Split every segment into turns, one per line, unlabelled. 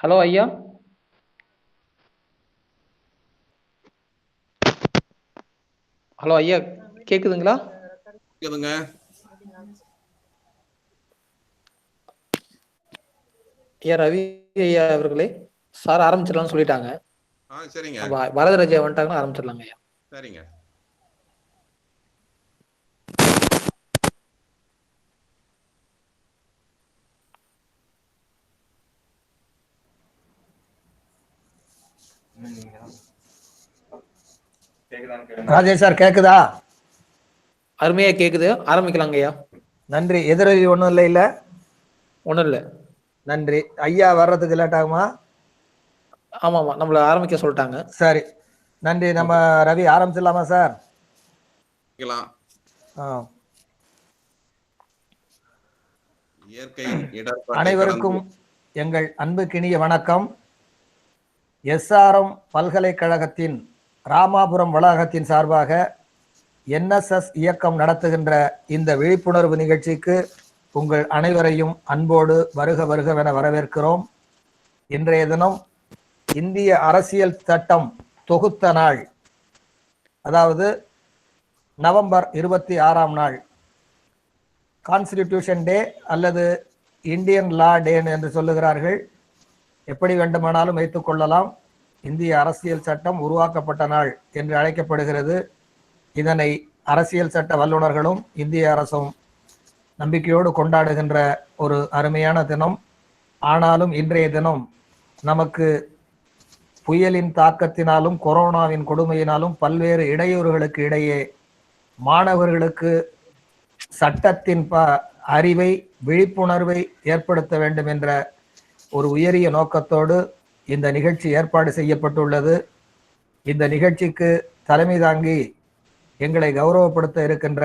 Hello ஐயா. Hello ஐயா, கேக்குதுங்களா?
கேக்குதுங்க.
ஐயா ரவி ஐயா அவர்களே, சார் ஆரம்பிச்சிடலாம்னு சொல்லிட்டாங்க.
சரிங்க.
வரதராஜா வந்துட்டாங்கன்னா ஆரம்பிச்சிடலாங்க ஐயா.
சரிங்க.
ராஜேஷ் சார் கேக்குதா?
அருமையா கேக்குது, ஆரம்பிக்கலாங்க ஐயா.
நன்றி. எதிரொலி ஒன்றும் இல்லை இல்ல?
ஒன்றும் இல்லை.
நன்றி. ஐயா வர்றதுக்கு லேட் ஆகுமா?
ஆமா ஆமா, நம்மள ஆரம்பிக்க சொல்லிட்டாங்க.
சரி, நன்றி. நம்ம ரவி ஆரம்பிச்சிடலாமா சார்? அனைவருக்கும் எங்கள் அன்புக்கினிய வணக்கம். எஸ்ஆர்எம் பல்கலைக்கழகத்தின் ராமாபுரம் வளாகத்தின் சார்பாக NSS இயக்கம் நடத்துகின்ற இந்த விழிப்புணர்வு நிகழ்ச்சிக்கு உங்கள் அனைவரையும் அன்போடு வருக வருகவென வரவேற்கிறோம். இன்றைய தினம் இந்திய அரசியல் சட்டம் தொகுத்த நாள், அதாவது நவம்பர் 26ஆம் நாள், கான்ஸ்டிடியூஷன் டே அல்லது இந்தியன் லா டே என்று சொல்லுகிறார்கள். எப்படி வேண்டுமானாலும் வைத்துக் கொள்ளலாம். இந்திய அரசியல் சட்டம் உருவாக்கப்பட்ட நாள் என்று அழைக்கப்படுகிறது. இதனை அரசியல் சட்ட வல்லுநர்களும் இந்திய அரசும் நம்பிக்கையோடு கொண்டாடுகின்ற ஒரு அருமையான தினம். ஆனாலும் இன்றைய தினம் நமக்கு புயலின் தாக்கத்தினாலும் கொரோனாவின் கொடுமையினாலும் பல்வேறு இடையூறுகளுக்கு இடையே மாணவர்களுக்கு சட்டத்தின் அறிவை, விழிப்புணர்வை ஏற்படுத்த வேண்டும் என்ற ஒரு உயரிய நோக்கத்தோடு இந்த நிகழ்ச்சி ஏற்பாடு செய்யப்பட்டுள்ளது. இந்த நிகழ்ச்சிக்கு தலைமை தாங்கி எங்களை கௌரவப்படுத்த இருக்கின்ற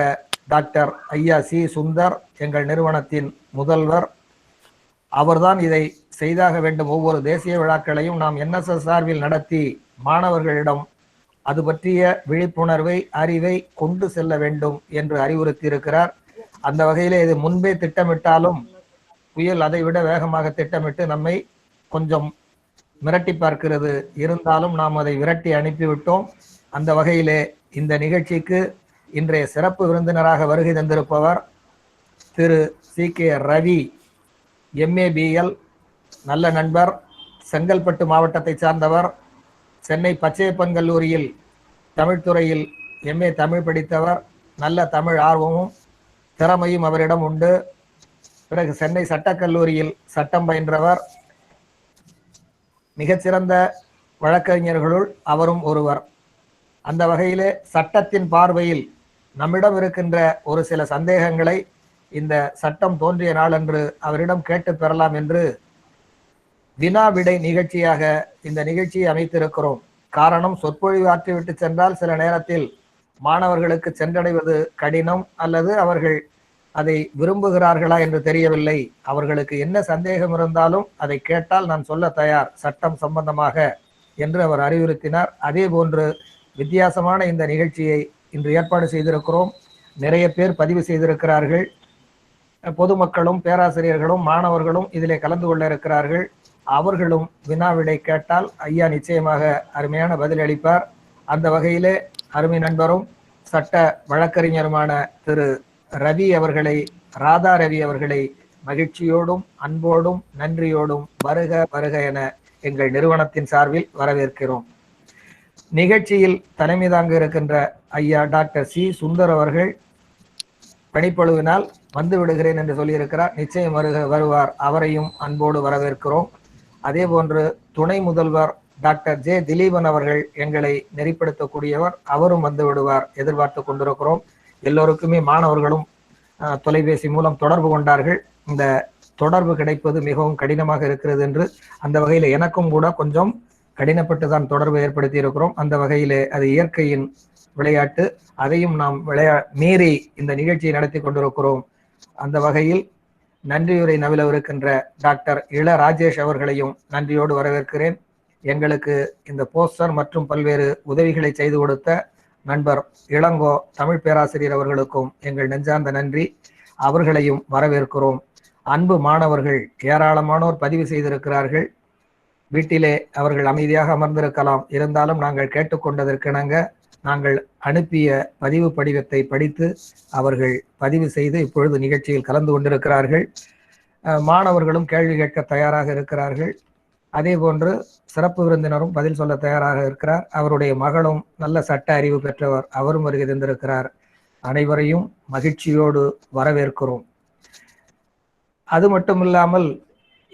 டாக்டர் ஐயா சி சுந்தர், எங்கள் நிறுவனத்தின் முதல்வர். அவர்தான் இதை செய்தாக வேண்டும். ஒவ்வொரு தேசிய விழாக்களையும் நாம் NSS சார்பில் நடத்தி மாணவர்களிடம் அது பற்றிய விழிப்புணர்வை, அறிவை கொண்டு செல்ல வேண்டும் என்று அறிவுறுத்தி இருக்கிறார். அந்த வகையிலே இது முன்பே திட்டமிட்டாலும் புயல் அதை விட வேகமாக திட்டமிட்டு நம்மை கொஞ்சம் மிரட்டி பார்க்கிறது. இருந்தாலும் நாம் அதை விரட்டி அனுப்பிவிட்டோம். அந்த வகையிலே இந்த நிகழ்ச்சிக்கு இன்றைய சிறப்பு விருந்தினராக வருகை தந்திருப்பவர் திரு CK ரவி, MABL, நல்ல நண்பர், செங்கல்பட்டு மாவட்டத்தை சார்ந்தவர், சென்னை பச்சையப்பன் கல்லூரியில் தமிழ்துறையில் MA தமிழ் படித்தவர், நல்ல தமிழ் ஆர்வமும் திறமையும் அவரிடம் உண்டு. பிறகு சென்னை சட்டக்கல்லூரியில் சட்டம் பயின்றவர், மிகச்சிறந்த வழக்கறிஞர்களுள் அவரும் ஒருவர். அந்த வகையிலே சட்டத்தின் பார்வையில் நம்மிடம் இருக்கின்ற ஒரு சில சந்தேகங்களை இந்த சட்டம் தோன்றிய நாளன்று அவரிடம் கேட்டு பெறலாம் என்று வினா விடை நிகழ்ச்சியாக இந்த நிகழ்ச்சியை அமைத்திருக்கிறோம். காரணம், சொற்பொழிவு ஆற்றிவிட்டு சென்றால் சில நேரத்தில் மாணவர்களுக்கு சென்றடைவது கடினம், அல்லது அவர்கள் அதை விரும்புகிறார்களா என்று தெரியவில்லை. அவர்களுக்கு என்ன சந்தேகம் இருந்தாலும் அதை கேட்டால் நான் சொல்ல தயார், சட்டம் சம்பந்தமாக என்று அவர் அறிவுறுத்தினார். அதே போன்று வித்தியாசமான இந்த நிகழ்ச்சியை இன்று ஏற்பாடு செய்திருக்கிறோம். நிறைய பேர் பதிவு செய்திருக்கிறார்கள். பொதுமக்களும் பேராசிரியர்களும் மாணவர்களும் இதிலே கலந்து கொள்ள இருக்கிறார்கள். அவர்களும் வினாவிடை கேட்டால் ஐயா நிச்சயமாக அருமையான பதில் அளிப்பார். அந்த வகையிலே அருமை நண்பரும் சட்ட வழக்கறிஞருமான திரு ரவி அவர்களை, ராதா ரவி அவர்களை மகிழ்ச்சியோடும் அன்போடும் நன்றியோடும் வருக வருக என எங்கள் நிறுவனத்தின் சார்பில் வரவேற்கிறோம். நிகழ்ச்சியில் தலைமை தாங்க இருக்கின்ற ஐயா டாக்டர் சி சுந்தர் அவர்கள் பணிப்பழுவினால் வந்து விடுகிறேன் என்று சொல்லியிருக்கிறார். நிச்சயம் வருவார். அவரையும் அன்போடு வரவேற்கிறோம். அதே போன்று துணை முதல்வர் டாக்டர் ஜே திலீபன் அவர்கள் எங்களை நெறிப்படுத்தக்கூடியவர், அவரும் வந்து விடுவார், எதிர்பார்த்து கொண்டிருக்கிறோம். எல்லோருக்குமே மாணவர்களும் தொலைபேசி மூலம் தொடர்பு கொண்டார்கள். இந்த தொடர்பு கிடைப்பது மிகவும் கடினமாக இருக்கிறது என்று, அந்த வகையில் எனக்கும் கூட கொஞ்சம் கடினப்பட்டு தான் தொடர்பு ஏற்படுத்தி இருக்கிறோம். அந்த வகையிலே அது இயற்கையின் விளையாட்டு, அதையும் நாம் மீறி இந்த நிகழ்ச்சியை நடத்தி கொண்டிருக்கிறோம். அந்த வகையில் நன்றியுரை நவிலவிருக்கின்ற டாக்டர் இள ராஜேஷ் அவர்களையும் நன்றியோடு வரவேற்கிறேன். எங்களுக்கு இந்த போஸ்டர் மற்றும் பல்வேறு உதவிகளை செய்து கொடுத்த நண்பர் இளங்கோ தமிழ் பேராசிரியர் அவர்களுக்கும் எங்கள் நெஞ்சார்ந்த நன்றி. அவர்களையும் வரவேற்கிறோம். அன்பு மாணவர்கள் ஏராளமானோர் பதிவு செய்திருக்கிறார்கள். வீட்டிலே அவர்கள் அமைதியாக அமர்ந்திருக்கலாம். இருந்தாலும் நாங்கள் கேட்டுக்கொண்டதற்கிணங்க நாங்கள் அனுப்பிய பதிவு படிவத்தை படித்து அவர்கள் பதிவு செய்து இப்பொழுது நிகழ்ச்சியில் கலந்து கொண்டிருக்கிறார்கள். மாணவர்களும் கேள்வி கேட்க தயாராக இருக்கிறார்கள். அதே போன்று சிறப்பு விருந்தினரும் பதில் சொல்ல தயாராக இருக்கிறார். அவருடைய மகளும் நல்ல சட்ட அறிவு பெற்றவர், அவரும் வருகை தந்திருக்கிறார். அனைவரையும் மகிழ்ச்சியோடு வரவேற்கிறோம். அது மட்டுமில்லாமல்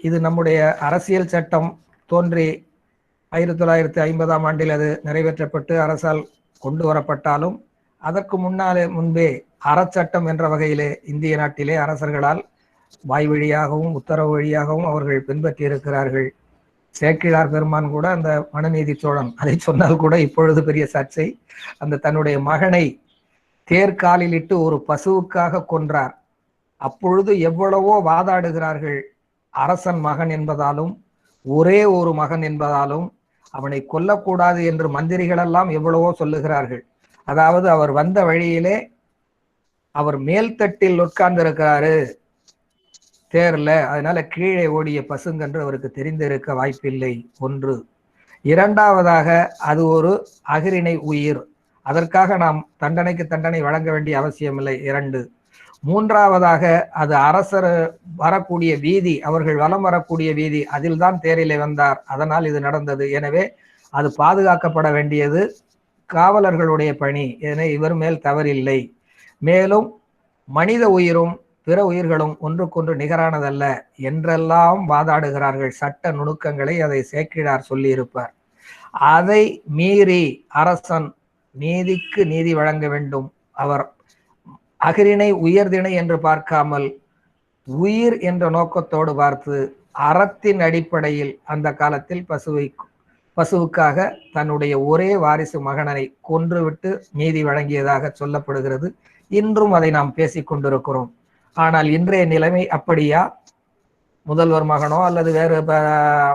இது நம்முடைய அரசியல் சட்டம் தோன்றி 1950ஆம் ஆண்டில் அது நிறைவேற்றப்பட்டு அரசால் கொண்டு வரப்பட்டாலும் அதற்கு முன்பே அறச்சட்டம் என்ற வகையிலே இந்திய நாட்டிலே அரசர்களால் வாய் வழியாகவும் உத்தரவு வழியாகவும் அவர்கள் பின்பற்றி இருக்கிறார்கள். சேக்கிழார் பெருமான் கூட அந்த மனுநீதி சோழன் அதை சொன்னால் கூட இப்பொழுது பெரிய சர்ச்சை. அந்த தன்னுடைய மகனை தேர்காலில் இட்டு ஒரு பசுவுக்காக கொன்றார். அப்பொழுது எவ்வளவோ வாதாடுகிறார்கள். அரசன் மகன் என்பதாலும் ஒரே ஒரு மகன் என்பதாலும் அவனை கொல்லக்கூடாது என்று மந்திரிகளெல்லாம் எவ்வளவோ சொல்லுகிறார்கள். அதாவது அவர் வந்த வழியிலே அவர் மேல்தட்டில் உட்கார்ந்திருக்கிறாரு தேர்ல, அதனால கீழே ஓடிய பசுங்கன்று அவருக்கு தெரிந்திருக்க வாய்ப்பில்லை. ஒன்று. இரண்டாவதாக அது ஒரு அகிரிணை உயிர், அதற்காக நாம் தண்டனைக்கு தண்டனை வழங்க வேண்டிய அவசியமில்லை. 2. மூன்றாவதாக அது அரசர் வரக்கூடிய வீதி, அவர்கள் வலம் வரக்கூடிய வீதி, அதில் தான் தேரிலே வந்தார், அதனால் இது நடந்தது. எனவே அது பாதுகாக்கப்பட வேண்டியது காவலர்களுடைய பணி. எனவே இவர் மேல் தவறில்லை. மேலும் மனித உயிரும் பிற உயிர்களும் ஒன்றுக்கொன்று நிகரானதல்ல என்றெல்லாம் வாதாடுகிறார்கள். சட்ட நுணுக்கங்களை அதை சேக்கிழார் சொல்லியிருப்பார். அதை மீறி அரசன் நீதிக்கு நீதி வழங்க வேண்டும். அவர் அகிரிணை உயர்திணை என்று பார்க்காமல் உயிர் என்ற நோக்கத்தோடு பார்த்து அறத்தின் அடிப்படையில் அந்த காலத்தில் பசுவுக்காக தன்னுடைய ஒரே வாரிசு மகனை கொன்றுவிட்டு நீதி வழங்கியதாக சொல்லப்படுகிறது. இன்றும் அதை நாம் பேசிக் கொண்டிருக்கிறோம். ஆனால் இன்றைய நிலைமை அப்படியா? முதல்வர் மகனோ அல்லது வேறு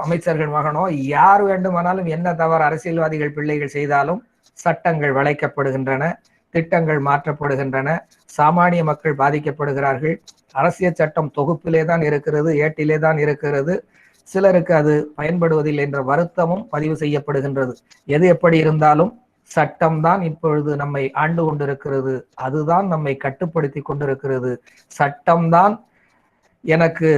அமைச்சர்கள் மகனோ யார் வேண்டுமானாலும் என்ன தவறு அரசியல்வாதிகள் பிள்ளைகள் செய்தாலும் சட்டங்கள் வளைக்கப்படுகின்றன, திட்டங்கள் மாற்றப்படுகின்றன, சாமானிய மக்கள் பாதிக்கப்படுகிறார்கள். அரசியல் சட்டம் தொகுப்பிலே தான் இருக்கிறது, ஏட்டிலே தான் இருக்கிறது. சிலருக்கு அது பயன்படுவதில்லை என்ற வருத்தமும் பதிவு செய்யப்படுகின்றது. எது எப்படி இருந்தாலும் சட்டம்தான் இப்பொழுது நம்மை ஆண்டு கொண்டிருக்கிறது, அதுதான் நம்மை கட்டுப்படுத்தி கொண்டிருக்கிறது. சட்டம்தான் எனக்கு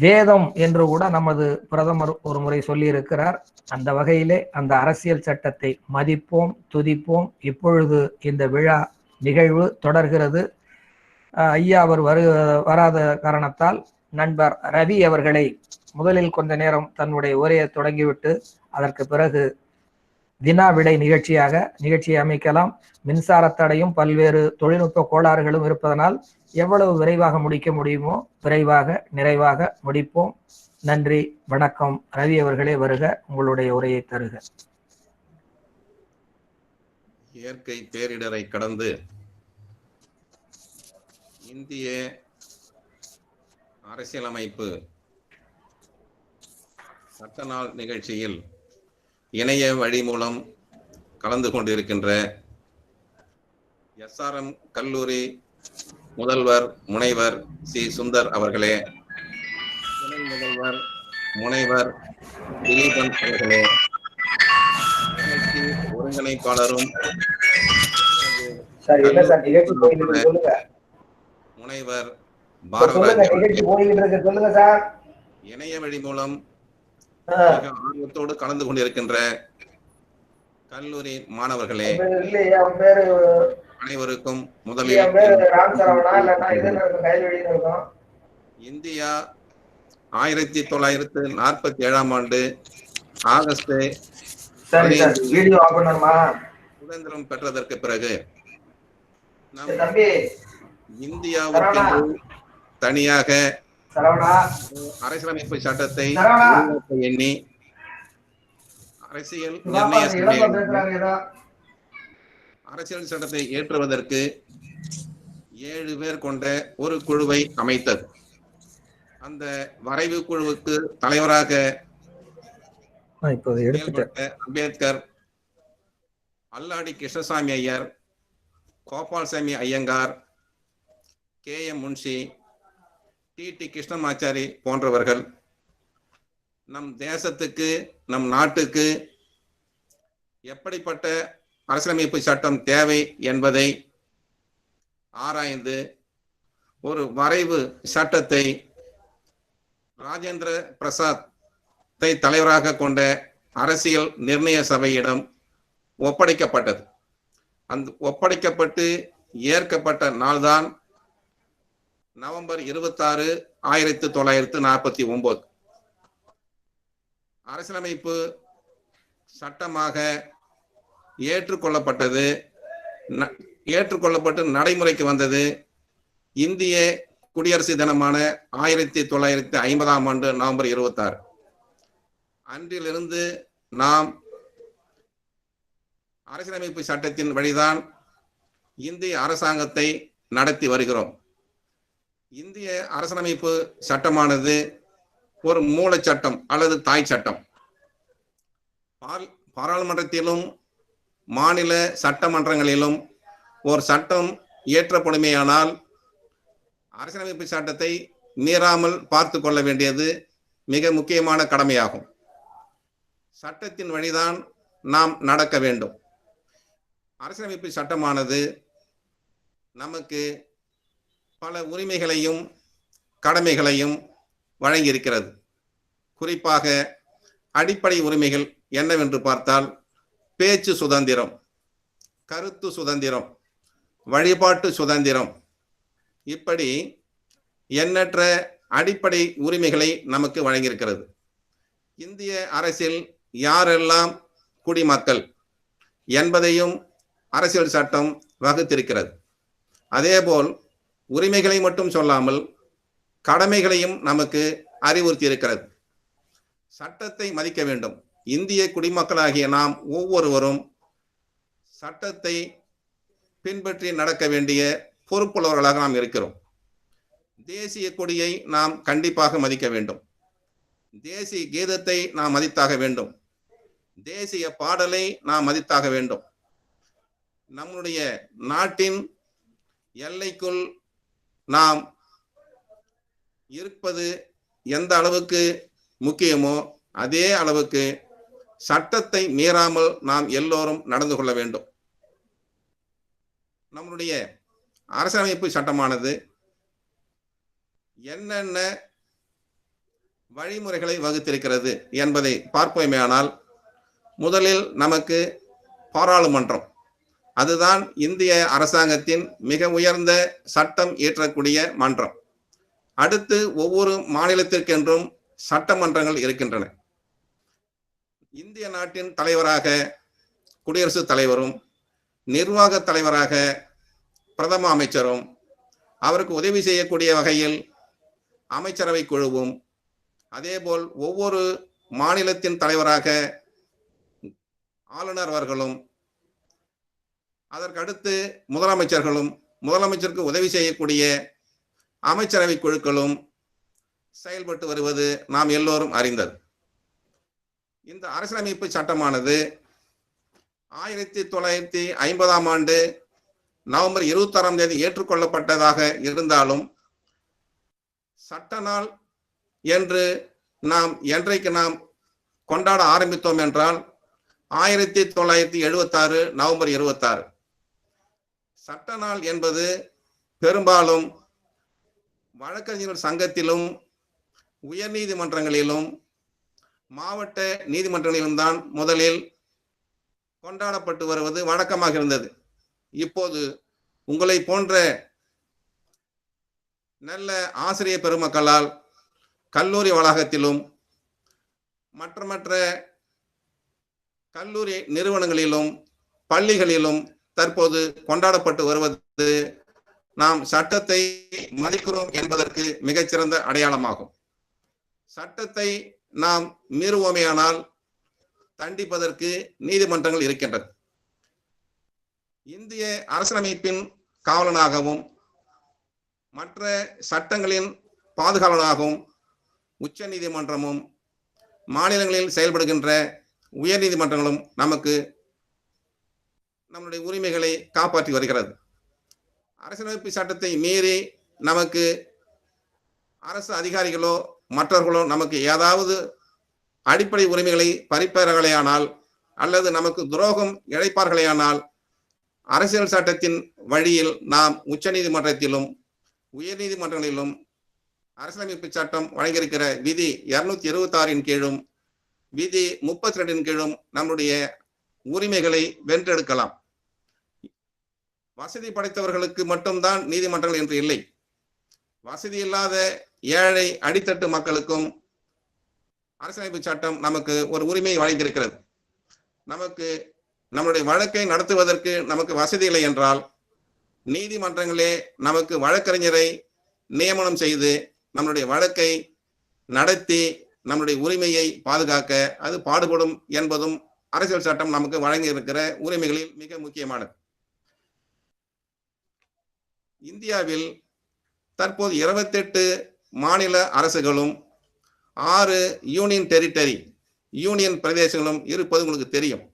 வேதம் என்று கூட நமது பிரதமர் ஒரு முறை சொல்லி இருக்கிறார். அந்த வகையிலே அந்த அரசியல் சட்டத்தை மதிப்போம், துதிப்போம். இப்பொழுது இந்த விழா நிகழ்வு தொடர்கிறது. ஐயா அவர் வராத காரணத்தால் நண்பர் ரவி அவர்களை முதலில் கொஞ்ச நேரம் தன்னுடைய உரையை தொடங்கிவிட்டு அதற்கு பிறகு வினா விடை நிகழ்ச்சியை அமைக்கலாம். மின்சார தடையும் பல்வேறு தொழில்நுட்ப கோளாறுகளும் இருப்பதனால் எவ்வளவு விரைவாக முடிக்க முடியுமோ விரைவாக நிறைவாக முடிப்போம். நன்றி, வணக்கம். ரவி அவர்களே வருக, உங்களுடைய உரையை தருக.
இயற்கை பேரிடரை கடந்து இந்திய அரசியலமைப்பு சட்ட நாள் நிகழ்ச்சியில் இணைய வழி மூலம் கலந்து கொண்டிருக்கின்ற SRM கல்லூரி முதல்வர் முனைவர் சி. சுந்தர் அவர்களே, துணை முதல்வர் முனைவர் திலீபன் அவர்களே, ஒருங்கிணைப்பாளரும் முனைவர் இணைய வழி மூலம் ஆர்வத்தோடு கலந்து கொண்டிருக்கின்ற கல்லூரி மாணவர்களே, அனைவருக்கும் முதலில் இந்தியா 1947ஆம் ஆண்டு ஆகஸ்ட் சுதந்திரம் பெற்றதற்கு பிறகு இந்தியாவுக்கு தனியாக அரசியலமைப்பு சட்டத்தை எண்ணி அரசியல் சட்டத்தை ஏற்றுவதற்கு 7 பேர் கொண்ட ஒரு குழுவை அமைத்தது. அந்த வரைவு குழுவுக்கு தலைவராக அம்பேத்கர், அல்லாடி கிருஷ்ணசாமி ஐயர், கோபால்சாமி ஐயங்கார், KM முன்ஷி, TT கிருஷ்ணமாச்சாரி போன்றவர்கள் நம் தேசத்துக்கு, நம் நாட்டுக்கு எப்படிப்பட்ட அரசியலமைப்பு சட்டம் தேவை என்பதை ஆராய்ந்து ஒரு வரைவு சட்டத்தை ராஜேந்திர பிரசாத் தலைவராக கொண்ட அரசியல் நிர்ணய சபையிடம் ஒப்படைக்கப்பட்டது. அந்த ஒப்படைக்கப்பட்டு ஏற்கப்பட்ட நாள்தான் நவம்பர் 26, 1949. அரசியலமைப்பு சட்டமாக ஏற்றுக்கொள்ளப்பட்டது. ஏற்றுக்கொள்ளப்பட்டு நடைமுறைக்கு வந்தது இந்திய குடியரசு தினமான 1950 நவம்பர் 26. அன்றிலிருந்து நாம் அரசியலமைப்பு சட்டத்தின் வழிதான் இந்திய அரசாங்கத்தை நடத்தி வருகிறோம். இந்திய அரசியலமைப்பு சட்டமானது ஒரு மூல சட்டம் அல்லது தாய் சட்டம். பாராளுமன்றத்திலும் மாநில சட்டமன்றங்களிலும் ஒரு சட்டம் இயற்றப்படுமேயானால் அரசியலமைப்பு சட்டத்தை மீறாமல் பார்த்து கொள்ள வேண்டியது மிக முக்கியமான கடமையாகும். சட்டத்தின் வழிதான் நாம் நடக்க வேண்டும். அரசியலமைப்பு சட்டமானது நமக்கு பல உரிமைகளையும் கடமைகளையும் வழங்கியிருக்கிறது. குறிப்பாக அடிப்படை உரிமைகள் என்னவென்று பார்த்தால் பேச்சு சுதந்திரம், கருத்து சுதந்திரம், வழிபாட்டு சுதந்திரம், இப்படி எண்ணற்ற அடிப்படை உரிமைகளை நமக்கு வழங்கியிருக்கிறது. இந்திய அரசில் யாரெல்லாம் குடிமக்கள் என்பதையும் அரசியல் சட்டம் வகுத்திருக்கிறது. அதேபோல் உரிமைகளை மட்டும் சொல்லாமல் கடமைகளையும் நமக்கு அறிவுறுத்தி இருக்கிறது. சட்டத்தை மதிக்க வேண்டும். இந்திய குடிமக்களாகிய நாம் ஒவ்வொருவரும் சட்டத்தை பின்பற்றி நடக்க வேண்டிய பொறுப்புள்ளவர்களாக நாம் இருக்கிறோம். தேசிய கொடியை நாம் கண்டிப்பாக மதிக்க வேண்டும். தேசிய கீதத்தை நாம் மதித்தாக வேண்டும். தேசிய பாடலை நாம் மதித்தாக வேண்டும். நம்முடைய நாட்டின் எல்லைக்குள் நாம் இருப்பது எந்த அளவுக்கு முக்கியமோ அதே அளவுக்கு சட்டத்தை மீறாமல் நாம் எல்லோரும் நடந்து கொள்ள வேண்டும். நம்முடைய அரசியலமைப்பு சட்டமானது என்னென்ன வழிமுறைகளை வகுத்திருக்கிறது என்பதை பார்ப்போமேயானால், முதலில் நமக்கு பாராளுமன்றம், அதுதான் இந்திய அரசாங்கத்தின் மிக உயர்ந்த சட்டம் இயற்றக்கூடிய மன்றம். அடுத்து ஒவ்வொரு மாநிலத்திற்கென்றும் சட்டமன்றங்கள் இருக்கின்றன. இந்திய நாட்டின் தலைவராக குடியரசுத் தலைவரும், நிர்வாக தலைவராக பிரதம அமைச்சரும், அவருக்கு உதவி செய்யக்கூடிய வகையில் அமைச்சரவை குழுவும், அதேபோல் ஒவ்வொரு மாநிலத்தின் தலைவராக ஆளுநர் அவர்களும், அதற்கடுத்து முதலமைச்சர்களும், முதலமைச்சருக்கு உதவி செய்யக்கூடிய அமைச்சரவை குழுக்களும் செயல்பட்டு வருவது நாம் எல்லோரும் அறிந்தது. இந்த அரசியலமைப்பு சட்டமானது 1950 நவம்பர் 26 ஏற்றுக்கொள்ளப்பட்டதாக இருந்தாலும் சட்ட நாள் என்று நாம் என்றைக்கு நாம் கொண்டாட ஆரம்பித்தோம் என்றால் 1976 நவம்பர் 26. சட்ட நாள் என்பது பெரும்பாலும் வழக்கறிஞர்கள் சங்கத்திலும் உயர்நீதிமன்றங்களிலும் மாவட்ட நீதிமன்றங்களிலும் தான் முதலில் கொண்டாடப்பட்டு வருவது வழக்கமாக இருந்தது. இப்போது உங்களை போன்ற நல்ல ஆசிரியர் பெருமக்களால் கல்லூரி வளாகத்திலும் மற்ற கல்லூரி நிறுவனங்களிலும் பள்ளிகளிலும் தற்போது கொண்டாடப்பட்டு வருவது நாம் சட்டத்தை மதிக்கிறோம் என்பதற்கு மிகச்சிறந்த அடையாளமாகும். சட்டத்தை நாம் மீறுவோமேயானால் தண்டிப்பதற்கு நீதிமன்றங்கள் இருக்கின்றது. இந்திய அரசியலமைப்பின் காவலனாகவும் மற்ற சட்டங்களின் பாதுகாவலனாகவும் உச்ச நீதிமன்றமும் மாநிலங்களில் செயல்படுகின்ற உயர் நீதிமன்றங்களும் நமக்கு நம்முடைய உரிமைகளை காப்பாற்றி வருகிறது. அரசியலமைப்பு சட்டத்தை மீறி நமக்கு அரசு அதிகாரிகளோ மற்றவர்களோ நமக்கு ஏதாவது அடிப்படை உரிமைகளை பறிப்பார்களேயானால் அல்லது நமக்கு துரோகம் இழைப்பார்களேயானால் அரசியல் சட்டத்தின் வழியில் நாம் உச்ச நீதிமன்றத்திலும் உயர் நீதிமன்றங்களிலும் அரசியலமைப்பு சட்டம் வழங்கியிருக்கிற விதி 226 கீழும் விதி 32 கீழும் நம்முடைய உரிமைகளை வென்றெடுக்கலாம். வசதி படைத்தவர்களுக்கு மட்டும்தான் நீதிமன்றங்கள் என்று இல்லை. வசதி இல்லாத ஏழை அடித்தட்டு மக்களுக்கும் அரசியலமைப்பு சட்டம் நமக்கு ஒரு உரிமையை வழங்கியிருக்கிறது. நமக்கு நம்முடைய வழக்கை நடத்துவதற்கு நமக்கு வசதி இல்லை என்றால் நீதிமன்றங்களே நமக்கு வழக்கறிஞரை நியமனம் செய்து நம்முடைய வழக்கை நடத்தி நம்முடைய உரிமையை பாதுகாக்க அது பாடுபடும் என்பதும் அரசியல் சட்டம் நமக்கு வழங்கி இருக்கிற உரிமைகளில் மிக முக்கியமானது. இந்தியாவில் தற்போது 28 மாநில அரசுகளும் 6 யூனியன் டெரிட்டரி யூனியன் பிரதேசங்களும் இருப்பது உங்களுக்கு தெரியும்.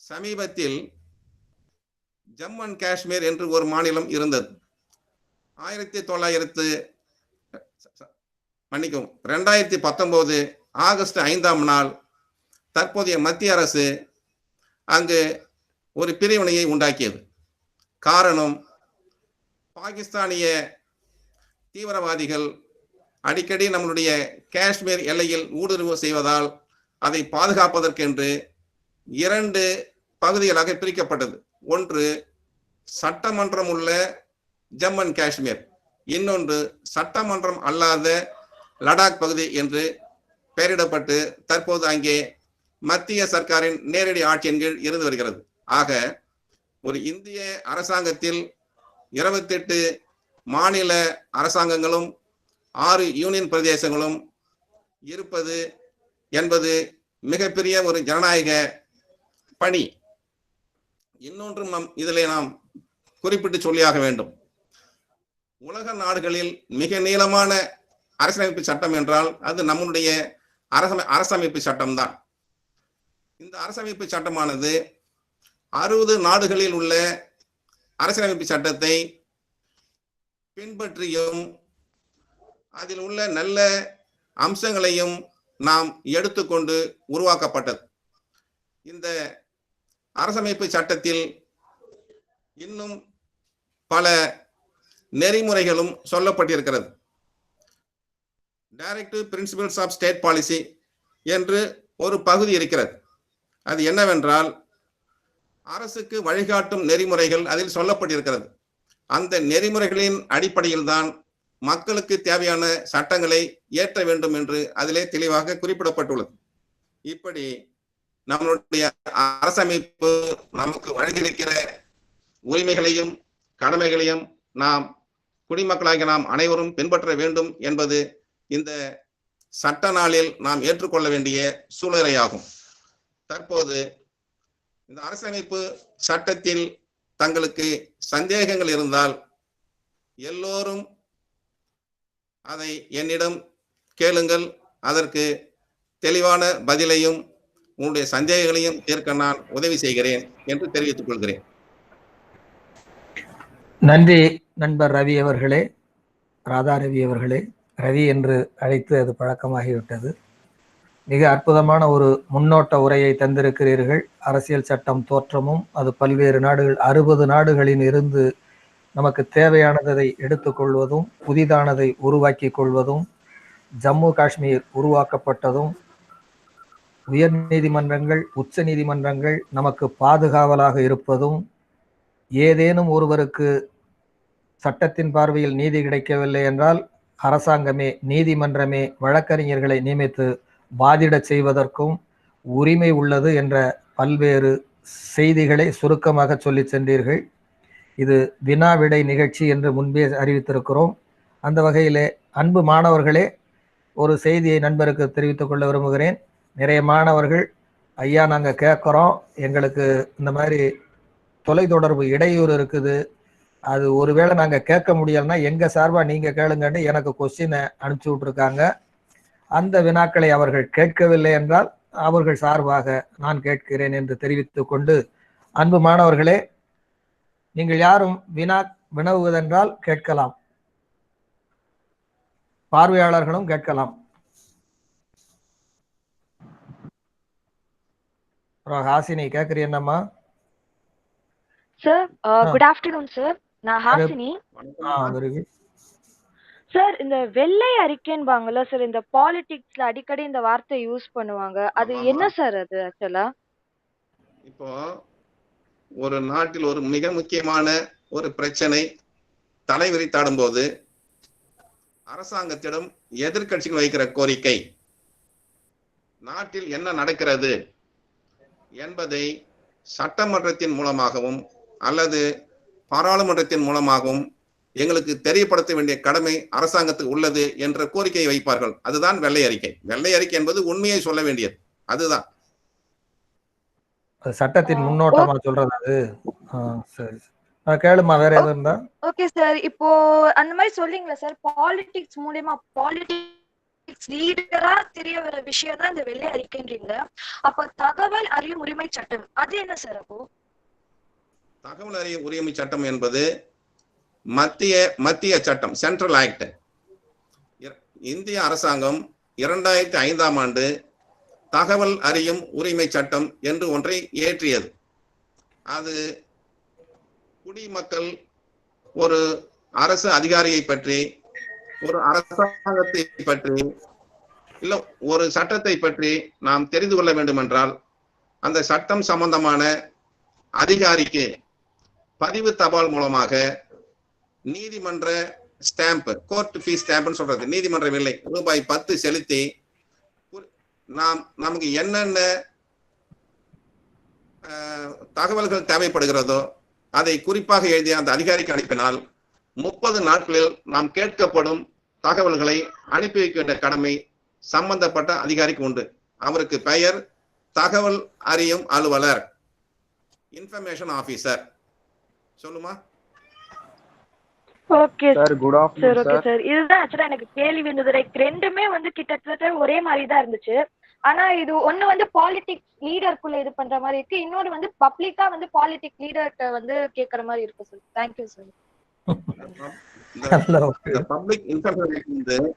சமீபத்தில் ஜம்மு அண்ட் காஷ்மீர் என்று ஒரு மாநிலம் இருந்தது. 2019 ஆகஸ்ட் 5ஆம் நாள் தற்போதைய மத்திய அரசு அங்கு ஒரு பிரிவினையை உண்டாக்கியது. காரணம், பாகிஸ்தானிய தீவிரவாதிகள் அடிக்கடி நம்மளுடைய காஷ்மீர் எல்லையில் ஊடுருவு செய்வதால் அதை பாதுகாப்பதற்கென்று 2 பகுதிகளாக பிரிக்கப்பட்டது. ஒன்று சட்டமன்றம் உள்ள ஜம்மு அண்ட் காஷ்மீர், இன்னொன்று சட்டமன்றம் அல்லாத லடாக் பகுதி என்று பெயரிடப்பட்டு தற்போது அங்கே மத்திய சர்க்காரின் நேரடி ஆட்சியின் கீழ் இருந்து வருகிறது. ஆக ஒரு இந்திய அரசாங்கத்தில் 28 மாநில அரசாங்கங்களும் 6 யூனியன் பிரதேசங்களும் இருப்பது என்பது மிகப்பெரிய ஒரு ஜனநாயக பணி. இன்னொன்றும் இதிலே நாம் குறிப்பிட்டு சொல்லியாக வேண்டும். உலக நாடுகளில் மிக நீளமான அரசியலமைப்பு சட்டம் என்றால் அது நம்முடைய அரசமைப்பு சட்டம்தான். இந்த அரசமைப்பு சட்டமானது 60 நாடுகளில் உள்ள அரசியலமைப்பு சட்டத்தை பின்பற்றியும் அதில் உள்ள நல்ல அம்சங்களையும் நாம் எடுத்துக்கொண்டு உருவாக்கப்பட்டது. இந்த அரசமைப்பு சட்டத்தில் இன்னும் பல நெறிமுறைகளும் சொல்லப்பட்டிருக்கிறது. Directive principles of state policy என்று ஒரு பகுதி இருக்கிறது. அது என்னவென்றால் அரசுக்கு வழிகாட்டும் நெறிமுறைகள் அதில் சொல்லப்பட்டிருக்கிறது. அந்த நெறிமுறைகளின் அடிப்படையில் தான் மக்களுக்கு தேவையான சட்டங்களை இயற்ற வேண்டும் என்று அதிலே தெளிவாக குறிப்பிடப்பட்டுள்ளது. இப்படி நம்மளுடைய அரசமைப்பு நமக்கு வழங்கியிருக்கிற உரிமைகளையும் கடமைகளையும் நாம் குடிமக்களாகிய நாம் அனைவரும் பின்பற்ற வேண்டும் என்பது இந்த சட்ட நாளில் நாம் ஏற்றுக்கொள்ள வேண்டிய சூழ்நிலையாகும். தற்போது இந்த அரசமைப்பு சட்டத்தில் தங்களுக்கு சந்தேகங்கள் இருந்தால் எல்லோரும் அதை என்னிடம் கேளுங்கள். அதற்கு தெளிவான பதிலையும் உங்களுடைய சந்தேகங்களையும் தீர்க்க நான் உதவி செய்கிறேன் என்று தெரிவித்துக் கொள்கிறேன்.
நன்றி நண்பர் ரவி அவர்களே, ராதா ரவி அவர்களே. ரவி என்று அழைத்து அது பழக்கமாகிவிட்டது. மிக அற்புதமான ஒரு முன்னோட்ட உரையை தந்திருக்கிறீர்கள். அரசியல் சட்டம் தோற்றமும் அது பல்வேறு நாடுகள் 60 நாடுகளில் இருந்து நமக்கு தேவையானதை எடுத்துக்கொள்வதும் புதிதானதை உருவாக்கி கொள்வதும் ஜம்மு காஷ்மீர் உருவாக்கப்பட்டதும் உயர் நீதிமன்றங்கள் உச்ச நீதிமன்றங்கள் நமக்கு பாதுகாவலாக இருப்பதும் ஏதேனும் ஒருவருக்கு சட்டத்தின் பார்வையில் நீதி கிடைக்கவில்லை என்றால் அரசாங்கமே நீதிமன்றமே வழக்கறிஞர்களை நியமித்து வாதிடச் செய்வதற்கும் உரிமை உள்ளது என்ற பல்வேறு செய்திகளை சுருக்கமாக சொல்லி சென்றீர்கள். இது வினா விடை நிகழ்ச்சி என்று முன்பே அறிவித்திருக்கிறோம். அந்த வகையிலே அன்பு மாணவர்களே, ஒரு செய்தியை நண்பருக்கு தெரிவித்துக் கொள்ள விரும்புகிறேன். நிறைய மாணவர்கள், ஐயா நாங்கள் கேட்குறோம், எங்களுக்கு இந்த மாதிரி தொலைத்தொடர்பு இடையூறு இருக்குது, அது ஒருவேளை நாங்கள் கேட்க முடியலைன்னா எங்கள் சார்பாக நீங்கள் கேளுங்கன்னு எனக்கு கொஸ்டினை அனுப்பிச்சி விட்ருக்காங்க. அந்த வினாக்களை அவர்கள் கேட்கவில்லை என்றால் அவர்கள் சார்பாக நான் கேட்கிறேன் என்று தெரிவித்துக் கொண்டு, அன்பு மாணவர்களே, நீங்கள் யாரும் வினவுவதென்றால் கேட்கலாம், பார்வையாளர்களும் கேட்கலாம். அப்புறம் ஹாசினி கேக்குறீ என்னம்மா?
Sir good afternoon sir. நான் ஹாசினி.
Very good.
சார் இந்த வெள்ளை அறிக்கைன்பாங்கல்ல சார், இந்த பாலிடிக்ஸ்ல அடிக்கடி இந்த வார்த்தை யூஸ் பண்ணுவாங்க. அது
ஆமாமா.
என்ன சார் அது ஆக்சுவலா?
இப்போ ஒரு நாட்டில் ஒரு மிக முக்கியமான ஒரு பிரச்சனை தலைவிரித்தாடும் போது அரசாங்கத்திடம் எதிர்க்கட்சிகள் வைக்கிற கோரிக்கை நாட்டில் என்ன நடக்கிறது என்பதை சட்டமன்றத்தின் மூலமாகவும் அல்லது பாராளுமன்றத்தின் மூலமாகவும் எங்களுக்கு தெரியப்படுத்த வேண்டிய கடமை அரசாங்கத்துக்கு உள்ளது என்ற கோரிக்கையை வைப்பார்கள். அதுதான் வெள்ளை அறிக்கை. வெள்ளை அறிக்கை என்பது உண்மையை சொல்ல வேண்டியது. அதுதான்
சட்டத்தின் முன்னோட்டமா சொல்றது அது. சரி கேளுமா, வேற எதுவும் இருந்தா?
Okay sir. இப்போ அந்த மாதிரி சொல்றீங்களா சார், பாலிடிக்ஸ் மூலமா பாலிடிக்ஸ் லீடரா தெரிய வர விஷயம் தான் இந்த வெள்ளை அறிக்கைன்றீங்க. அப்ப தகவல் அறியும் உரிமை சட்டம் அது என்ன சார்? அப்போ
தகவல் அறியும் உரிமை சட்டம் என்பது மத்திய சட்டம், சென்ட்ரல் ஆக்ட். இந்திய அரசாங்கம் 2005ஆம் ஆண்டு தகவல் அறியும் உரிமை சட்டம் என்று ஒன்றை இயற்றியது. அது குடிமக்கள் ஒரு அரசு அதிகாரியை பற்றி, ஒரு அரசாங்கத்தை பற்றி, இல்ல ஒரு சட்டத்தை பற்றி நாம் தெரிந்து கொள்ள வேண்டும் என்றால் அந்த சட்டம் சம்பந்தமான அதிகாரிக்கு பதிவு தபால் மூலமாக நீதிமன்ற ஸ்டாம்ப், கோர்ட் ஃபீஸ் ஸ்டாம்ப்னு சொல்றது, நீதிமன்ற விலை ரூபாய் 10 செலுத்தி நமக்கு என்னென்ன தகவல்கள் தேவைப்படுகிறதோ அதை குறிப்பாக எழுதி அந்த அதிகாரிக்கு அனுப்பினால் 30 நாட்களில் நாம் கேட்கப்படும் தகவல்களை அனுப்பி வைக்க வேண்டிய கடமை சம்பந்தப்பட்ட அதிகாரிக்கு உண்டு. அவருக்கு பெயர் தகவல் அறியும் அலுவலர், இன்ஃபர்மேஷன் ஆபீசர். சொல்லுமா?
Okay
sir, good afternoon
okay sir. இதுதான் ஆக்சுவலா எனக்கு கேள்வி இருந்தது. ரெண்டுமே கிட்டத்தட்ட ஒரே மாதிரி தான் இருந்துச்சு. ஆனா இது ஒண்ணு பாலிடிக்ஸ் லீடருக்குள்ள இது பண்ற மாதிரி இருக்கு, இன்னொரு பப்ளிக்கா பாலிடிக்ஸ் லீடர்கிட்ட கேக்குற மாதிரி இருக்கு சார். Thank you sir.
இந்த பப்ளிக் இன்ஃபர்மேஷன்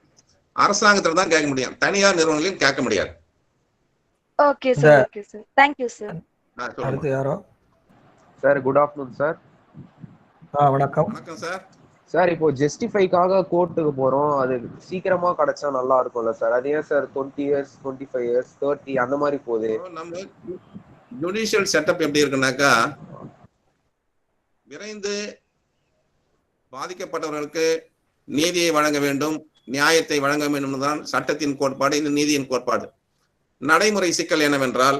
அரசாங்கத்துல தான் கேட்க முடியும், தனியார் நிறுவனங்களையும் கேட்க முடியாது.
Okay sir. Okay sir. Thank you sir.
அடுத்து யாரோ?
Sir, good afternoon sir.
வணக்கம்.
வணக்கம் சார்.
சார், இப்போ ஜஸ்டிஃபைக்காக கோர்ட்டுக்கு போறோம், அது சீக்கிரமா கிடைச்சா நல்லா இருக்கும்ல சார்? அது ஏன் சார் 20 years 25 years 30 அந்த மாதிரி போகுது?
நம்ம ஜுடிஷியல் செட்டப் எப்படி இருக்குன்னாக்கா, விரைந்து பாதிக்கப்பட்டவர்களுக்கு நீதியை வழங்க வேண்டும், நியாயத்தை வழங்க வேண்டும் தான் சட்டத்தின் கோட்பாடு, இந்த நீதியின் கோட்பாடு. நடைமுறை சிக்கல் என்னவென்றால்,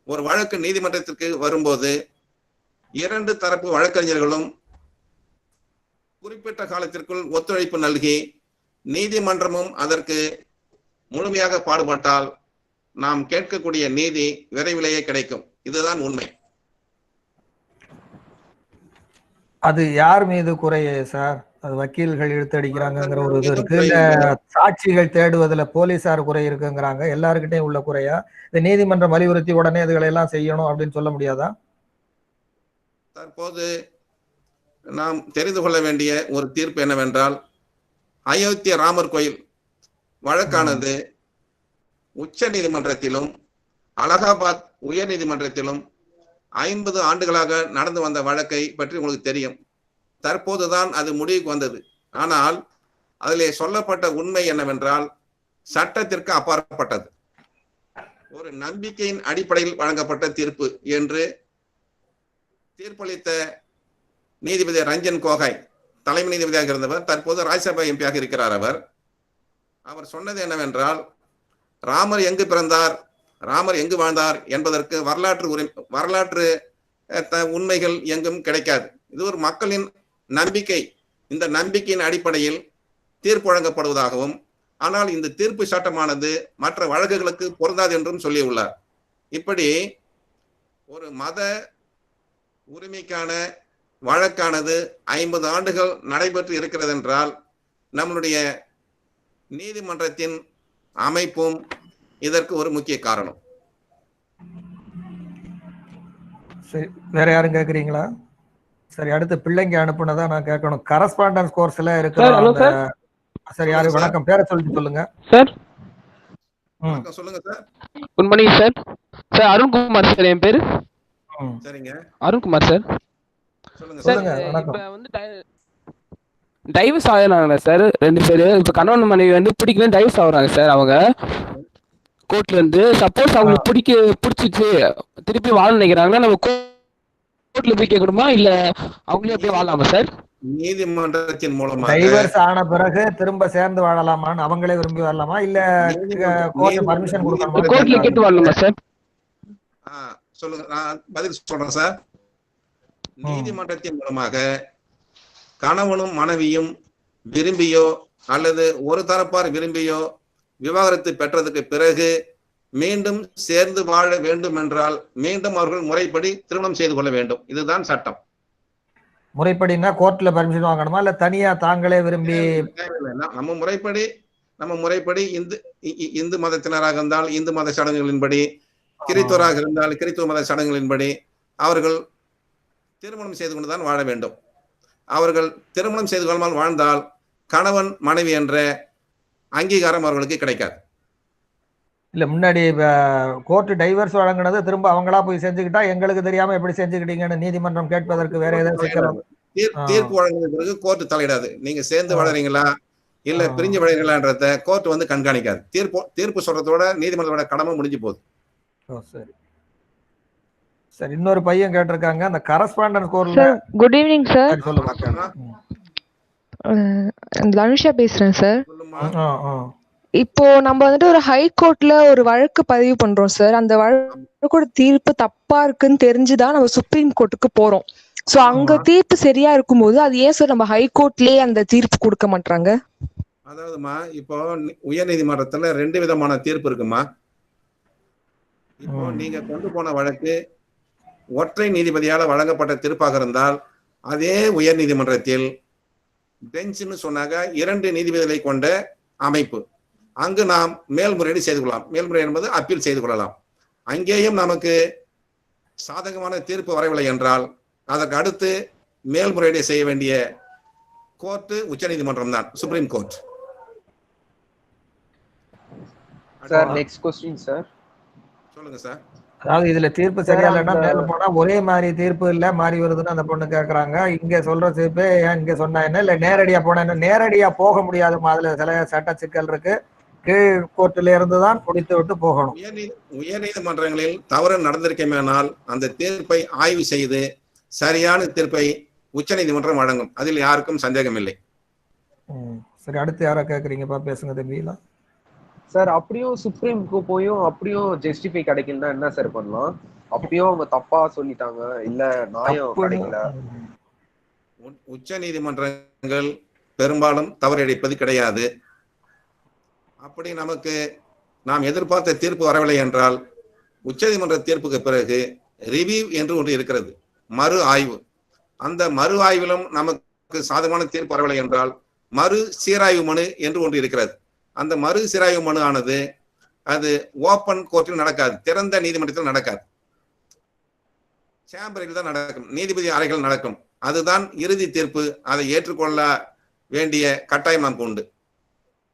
ஒரு வழக்கு நீதிமன்றத்திற்கு வரும்போது 2 தரப்பு வழக்கறிஞர்களும் குறிப்பிட்ட காலத்திற்குள் ஒத்துழைப்பு நல்கி நீதிமன்றமும் அதற்கு முழுமையாக பாடுபட்டால் நாம் கேட்கக்கூடிய நீதி விரைவிலேயே கிடைக்கும். இதுதான் உண்மை.
அது யார் மீது குறையே சார்? அது வக்கீல்கள் இழுத்தடிக்கிறாங்கிற ஒரு இது இருக்கு, இல்ல சாட்சிகள் தேடுவதில் போலீசார் குறை இருக்குங்கிறாங்க, எல்லாருக்கிட்டையும் உள்ள குறையா? இந்த நீதிமன்றம் வலியுறுத்தி உடனே இதுகளை எல்லாம் செய்யணும் அப்படின்னு சொல்ல முடியாதா?
தற்போது நாம் தெரிந்து கொள்ள வேண்டிய ஒரு தீர்ப்பு என்னவென்றால், அயோத்திய ராமர் கோயில் வழக்கானது உச்ச நீதிமன்றத்திலும் அலகாபாத் உயர் நீதிமன்றத்திலும் 50 ஆண்டுகளாக நடந்து வந்த வழக்கை பற்றி உங்களுக்கு தெரியும். தற்போதுதான் அது முடிவுக்கு வந்தது. ஆனால் அதிலே சொல்லப்பட்ட உண்மை என்னவென்றால், சட்டத்திற்கு அப்பாற்பட்டது, ஒரு நம்பிக்கையின் அடிப்படையில் வழங்கப்பட்ட தீர்ப்பு என்று தீர்ப்பளித்த நீதிபதி ரஞ்சன் கோகாய் தலைமை நீதிபதியாக இருந்தவர், தற்போது ராஜ்யசபா எம்பியாக இருக்கிறார். அவர் சொன்னது என்னவென்றால், ராமர் எங்கு பிறந்தார், ராமர் எங்கு வாழ்ந்தார் என்பதற்கு வரலாற்று உண்மைகள் எங்கும் கிடைக்காது. இது ஒரு மக்களின் நம்பிக்கை. இந்த நம்பிக்கையின் அடிப்படையில் தீர்ப்பு வழங்கப்படுவதாகவும், ஆனால் இந்த தீர்ப்பு சட்டமானது மற்ற வழக்குகளுக்கு பொருந்தாது என்றும் சொல்லியுள்ளார். இப்படி ஒரு மத உரிமைக்கான வழக்கானது 50 ஆண்டுகள் நடைபெற்று இருக்கிறது என்றால், நம்மளுடைய நீதிமன்றத்தின் அமைப்பும் இதற்கு ஒரு முக்கிய காரணம்.
சரி, வேற யாரும் கேக்குறீங்களா? சரி, அடுத்து பிள்ளைங்க அனுப்புனதா நான் கேட்கணும். கரஸ்பாண்டன்ஸ் கோர்ஸ்ல இருக்கிறோம். சரி, யாரு? வணக்கம், பேரை சொல்லிட்டு சொல்லுங்க
சார்.
சொல்லுங்க sir.
Good morning sir. Sir Arunkumar sir என் பேரு.
சரிங்க,
அருண்குமார் சார்.
சொல்லுங்க
சார்
சார்.
இப்ப வந்து டைவர்ஸ் ஆகிறாங்க சார் 2 பேரு. இப்ப கணவன் மனைவி வந்து பிடிக்கல டைவர்ஸ் ஆகுறாங்க சார். அவங்க கோர்ட்ல இருந்து சப்போஸ் அவங்களுக்கு பிடிச்சிச்சு திருப்பி வாழ நினைக்கிறாங்கன்னா நம்ம கோர்ட்ல போய் கேட்கணுமா இல்ல அவங்களே அப்படியே வாழலாமா சார்?
நீதிமன்றத்தின் மூலமாக
டைவர்ஸ் ஆன பிறகு திரும்ப சேர்ந்து வாழலாமான்னு அவங்களே விரும்பி வாழலாமா இல்ல கோர்ட் பர்மிஷன் கொடுக்கணுமா?
கோர்ட்ல கேட்டு வாழலாமா சார்?
சொல்லுங்க, நான் பதில் சொல்றேன் சார். நீதிமன்றத்தின் மூலமாக கணவனும் மனைவியும் விரும்பியோ அல்லது ஒரு தரப்பார் விரும்பியோ விவாகரத்து பெற்றதுக்கு பிறகு மீண்டும் சேர்ந்து வாழ வேண்டும் என்றால் மீண்டும் அவர்கள் முறைப்படி திருமணம் செய்து கொள்ள வேண்டும். இதுதான் சட்டம்.
முறைப்படினா கோர்ட்ல பர்மிஷன் வாங்கணுமா இல்ல தனியா தாங்களே விரும்பி?
நம்ம முறைப்படி இந்து மதத்தினராக இருந்தால் இந்து மத சடங்குகளின்படி, கிறிஸ்துவராக இருந்தால் கிறிஸ்துவ மத சடங்குகளின்படி அவர்கள் திருமணம் செய்து கொண்டுதான் வாழ வேண்டும். அவர்கள் திருமணம் செய்து கொள்ளாமல் வாழ்ந்தால் கணவன் மனைவி என்ற அங்கீகாரம் அவர்களுக்கு கிடைக்காது.
இல்ல முன்னாடி கோர்ட் டைவர்ஸ் வழங்கினது திரும்ப அவங்களா போய் செஞ்சுக்கிட்டா எங்களுக்கு தெரியாம எப்படி செஞ்சுக்கிட்டீங்கன்னு நீதிமன்றம் கேட்பதற்கு வேற ஏதாவது சிக்கல்?
தீர்ப்பு வழங்கின பிறகு கோர்ட் தலையிடாது. நீங்க சேர்ந்து வாழறீங்களா இல்ல பிரிஞ்சு வாழறீங்களான்றத கோர்ட் வந்து கண்காணிக்காது. தீர்ப்பு சொல்றதோட நீதிமன்றத்தோட கடமை முடிஞ்சு போகுது.
சரி சரி, இன்னொரு பையன் கேட்டிருக்காங்க அந்த கரஸ்பாண்டன்ஸ் கோர்ட்ல.
Good evening sir.
சொல்லுங்க.
தனுஷா பேசுறேன் சார்.
இப்போ நம்ம வந்துட்டு ஒரு ஹை கோர்ட்ல ஒரு வழக்கு பதிவு பண்றோம் சார். அந்த வழக்கோட தீர்ப்பு தப்பா இருக்குன்னு தெரிஞ்சுதான் நம்ம சுப்ரீம் கோர்ட்டுக்கு போறோம். சோ அங்க தீர்ப்பு சரியா இருக்கும்போது அது ஏன் சார் நம்ம ஹை கோர்ட்லயே அந்த தீர்ப்பு கொடுக்க மாட்டாங்க?
அதாவதுமா, இப்போ உயர் நீதிமன்றத்துல 2 விதமான தீர்ப்பு இருக்குமா. இப்போ நீங்க கொண்டு போன வழக்கு ஒற்றை நீதிபதியால வழங்கப்பட்ட தீர்ப்பாக இருந்தால் அதே உயர் நீதிமன்றத்தில் பெஞ்சுன்னு சொன்னாங்க 2 நீதிபதிகளை கொண்ட அமைப்பு. அங்கு நாம் மேல்முறையீடு செய்து கொள்ளலாம். மேல்முறையீடு என்பது அப்பீல் செய்து கொள்ளலாம். அங்கேயும் நமக்கு சாதகமான தீர்ப்பு வரவில்லை என்றால் அதற்கு அடுத்து மேல்முறையீடு செய்ய வேண்டிய கோர்ட் உச்ச நீதிமன்றம் தான், supreme court.
Sir next question sir.
சொல்லுங்க சார்.
அதாவது இதுல தீர்ப்பு சரியா இல்லைன்னா மேல போனா ஒரே மாதிரி தீர்ப்பு இல்ல மாறி வருதுன்னு அந்த பொண்ணு கேக்குறாங்க. இங்க சொல்ற தீர்ப்பு ஏன் இங்க சொன்னா என்ன, இல்ல நேரடியா போனா என்ன? நேரடியா போக முடியாதுமா, அதுல சில சட்ட சிக்கல் இருக்கு. கீழ் கோர்ட்ல இருந்துதான் முடித்து விட்டு போகணும்.
உயர் நீதிமன்றங்களில் தவறு நடந்திருக்கேனால் அந்த தீர்ப்பை ஆய்வு செய்து சரியான தீர்ப்பை உச்ச நீதிமன்றம் வழங்கும். அதில் யாருக்கும் சந்தேகம் இல்லை.
சரி, அடுத்து யாரா கேக்குறீங்கப்பா, பேசுங்க தம்பிலாம்.
சார் அப்படியும் சுப்ரீம்க்கு போயும் அப்படியும் ஜஸ்டிஃபை கிடைக்கலன்னா என்ன சார் பண்ணலாம்? அப்படியும் அவங்க தப்பா சொல்லிட்டாங்க, இல்ல நியாயம் கிடைக்கல.
உச்ச நீதிமன்றங்கள் பெரும்பாலும் தவறு அளிப்பது கிடையாது. அப்படி நமக்கு நாம் எதிர்பார்த்த தீர்ப்பு வரவில்லை என்றால் உச்ச நீதிமன்ற தீர்ப்புக்கு பிறகு ரிவ்யூ என்று ஒன்று இருக்கிறது, மறு ஆய்வு. அந்த மறு ஆய்விலும் நமக்கு சாதகமான தீர்ப்பு வரவில்லை என்றால் மறு சீராய்வு மனு என்று ஒன்று இருக்கிறது. அந்த மறு சீராய்வு மனு ஆனது அது ஓப்பன் கோர்ட்டில் நடக்காது, திறந்த நீதிமன்றத்தில் நடக்காது, சேம்பரில் தான் நடக்கும், நீதிபதி அறைகள் நடக்கும். அதுதான் இறுதி தீர்ப்பு. அதை ஏற்றுக்கொள்ள வேண்டிய கட்டாயம் நமக்கு உண்டு.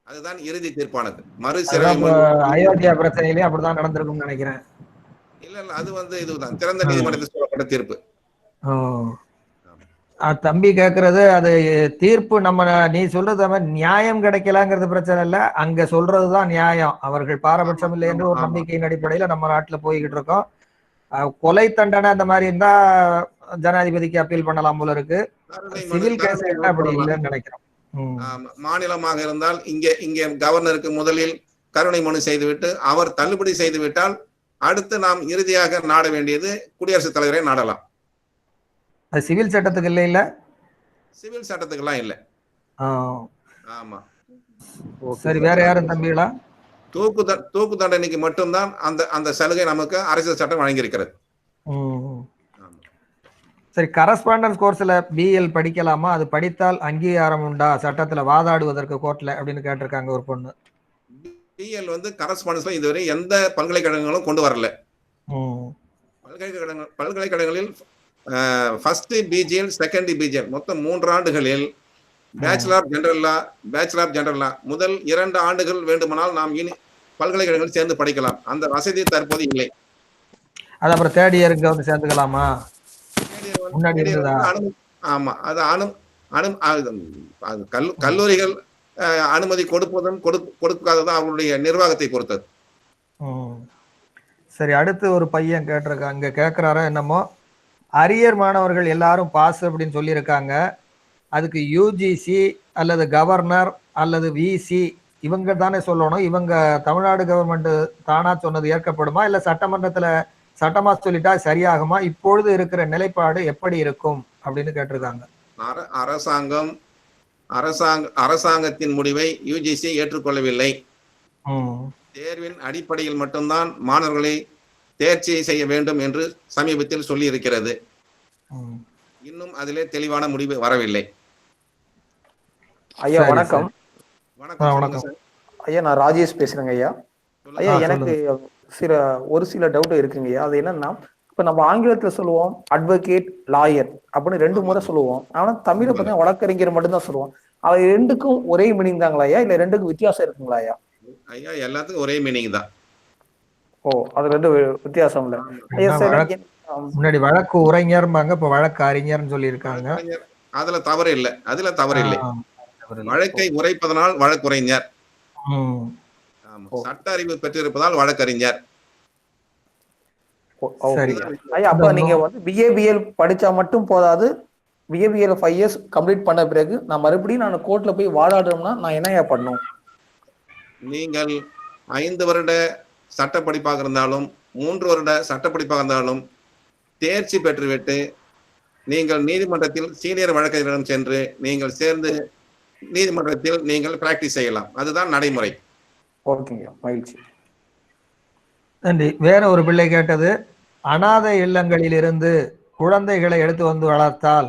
அதுதான் இறுதி தீர்ப்பானது. மறு சீராய்வு
அயோத்தியா பிரச்சனையிலே அப்படிதான் நடந்திருக்கும்னு நினைக்கிறேன்.
இல்ல அது இதுதான் திறந்த நீதிமன்றத்தில் சொல்லப்பட்ட தீர்ப்பு.
தம்பி கேக்குறது அது தீர்ப்பு நம்ம நீ சொல்றது நியாயம் கிடைக்கலங்கிறது பிரச்சனை இல்ல, அங்க சொல்றதுதான் நியாயம். அவர்கள் பாரபட்சம் இல்லை என்று ஒரு நம்பிக்கையின் அடிப்படையில நம்ம நாட்டுல போய்கிட்டு இருக்கோம். கொலை தண்டனை அந்த மாதிரி இருந்தா ஜனாதிபதிக்கு அப்பீல் பண்ணலாம் போல இருக்கு. சிவில் கேஸ் அப்படி இல்லைன்னு நினைக்கிறோம்.
மாநிலமாக இருந்தால் இங்கே கவர்னருக்கு முதலில் கருணை மனு செய்துவிட்டு அவர் தள்ளுபடி செய்து விட்டால் அடுத்து நாம் இறுதியாக நாட வேண்டியது குடியரசுத் தலைவரை நாடலாம்.
அது சிவில் சட்டத்துக்கு இல்ல, இல்ல
சிவில் சட்டத்துக்கு எல்லாம் இல்ல. ஆமா,
சரி. வேற யாரும் தம்பிகளா?
தூக்கு தண்டனைக்கு மட்டும்தான் அந்த சலுகை நமக்கு அரசியல் சட்டம் வழங்கியிருக்கிறது.
சரி, கரஸ்பாண்டன்ஸ் கோர்ஸ்ல பிஎல் படிக்கலாமா? அது படித்தால் அங்கீகாரம் உண்டா சட்டத்துல வாதாடுவதற்கு கோர்ட்ல அப்படின்னு கேட்டிருக்காங்க ஒரு பொண்ணு.
பிஎல் கரஸ்பாண்டன்ஸ்ல இதுவரை எந்த பல்கலைக்கழகங்களும் கொண்டு வரல. பல்கலைக்கழகங்களில் ஃபர்ஸ்ட் பிஜிஎல், செகண்ட் பிஜிஎல் மொத்தம் 3 ஆண்டுகளில் பேச்சுலர் ஆஃப் ஜெனரல் லா முதல் 2 ஆண்டுகள் வேண்டுமானால் நாம் பல்கலைக்கழகங்கள் சேர்ந்து படிக்கலாம். அந்த வசதி தற்போது இல்லை.
அது அப்புறம் தேர்ட் இயருக்கு வந்து சேர்ந்துக்கலாமா? முன்னாடி
தேர்ட் இயர்
இருந்ததா?
ஆமா, அது கல்லூரிகள் அனுமதி கொடுப்பதும் கொடுக்காததும் அவங்களுடைய நிர்வாகத்தை பொறுத்தது.
சரி, அடுத்து ஒரு பையன் கேட்டிருக்காங்க, இங்க கேட்கிறாரோ என்னமோ, அரியர் மாணவர்கள் எல்லாரும் பாஸ் அப்படின்னு சொல்லியிருக்காங்க. அதுக்கு யூஜிசி அல்லது கவர்னர் அல்லது விசி இவங்க தானே சொல்லணும். இவங்க தமிழ்நாடு கவர்மெண்ட் தானா சொன்னது ஏற்கப்படுமா, இல்ல சட்டமா சொல்லிட்டா சரியாகுமா? இப்பொழுது இருக்கிற நிலைப்பாடு எப்படி இருக்கும் அப்படின்னு கேட்டிருக்காங்க.
அரசாங்கத்தின் முடிவை யுஜிசி ஏற்றுக்கொள்ளவில்லை. தேர்வின் அடிப்படையில் மட்டும்தான் மாணவர்களை தேர்ச்சி செய்ய வேண்டும் என்று சமீபத்தில் சொல்லி இருக்கிறது. இன்னும் அதிலே தெளிவான முடிவு வரவில்லை.
ஐயா வணக்கம்.
வணக்கம்
ஐயா, நான் ராஜேஷ் பேசுறேங்க ஐயா. ஐயா, எனக்கு ஒரு சில டவுட் இருக்குங்க ஐயா. அது என்னன்னா, இப்ப நம்ம ஆங்கிலத்துல சொல்லுவோம் அட்வொகேட், லாயர் அப்படின்னு 2 முறை சொல்லுவோம். ஆனா தமிழை பார்த்தா வழக்கறிஞர் மட்டும்தான் சொல்லுவோம். அது 2க்கும் ஒரே மீனிங் தாங்களா ஐயா, இல்ல 2க்கும் வித்தியாசம் இருக்குங்களா ஐயா?
ஐயா, எல்லாத்துக்கும் ஒரே மீனிங் தான்.
ஓ, அது 2 வித்தியாசம் இல்ல ஐயா. சரி,
முன்னாடி வழக்கு உரைஞர்பாங்க, இப்ப வழக்கு அறிஞர்னு சொல்லி இருக்காங்க.
அதுல தவறு இல்லை. வழக்கை உரைப்பதனால் வழக்குரைஞர், சட்ட அறிவு பெற்றிருப்பதால் வழக்கறிஞர்.
ஐயா, அப்ப நீங்க வந்து பிஏபிஎல் படிச்சா மட்டும் போதாது, பிஏபிஎல் 5 இயர்ஸ் கம்ப்ளீட் பண்ண பிறகு நான் மறுபடியும் கோர்ட்ல போய் வாதாடுறோம்னா நான் என்னையா பண்ணும்?
நீங்கள் 5 வருட சட்ட படிப்பாக இருந்தாலும் 3 வருட சட்ட படிப்பாக இருந்தாலும் தேர்ச்சி பெற்றுவிட்டு நீங்கள் நீதிமன்றத்தில் சீனியர் வழக்கறிஞரிடம் சென்று நீங்கள் சேர்ந்து நீதிமன்றத்தில் நீங்கள் பிராக்டிஸ் செய்யலாம். அதுதான் நடைமுறை.
ஓகேங்க, மகிழ்ச்சி.
நன்றி. வேற ஒரு பிள்ளை கேட்டது, அனாதை இல்லங்களில் இருந்து குழந்தைகளை எடுத்து வந்து வளர்த்தால்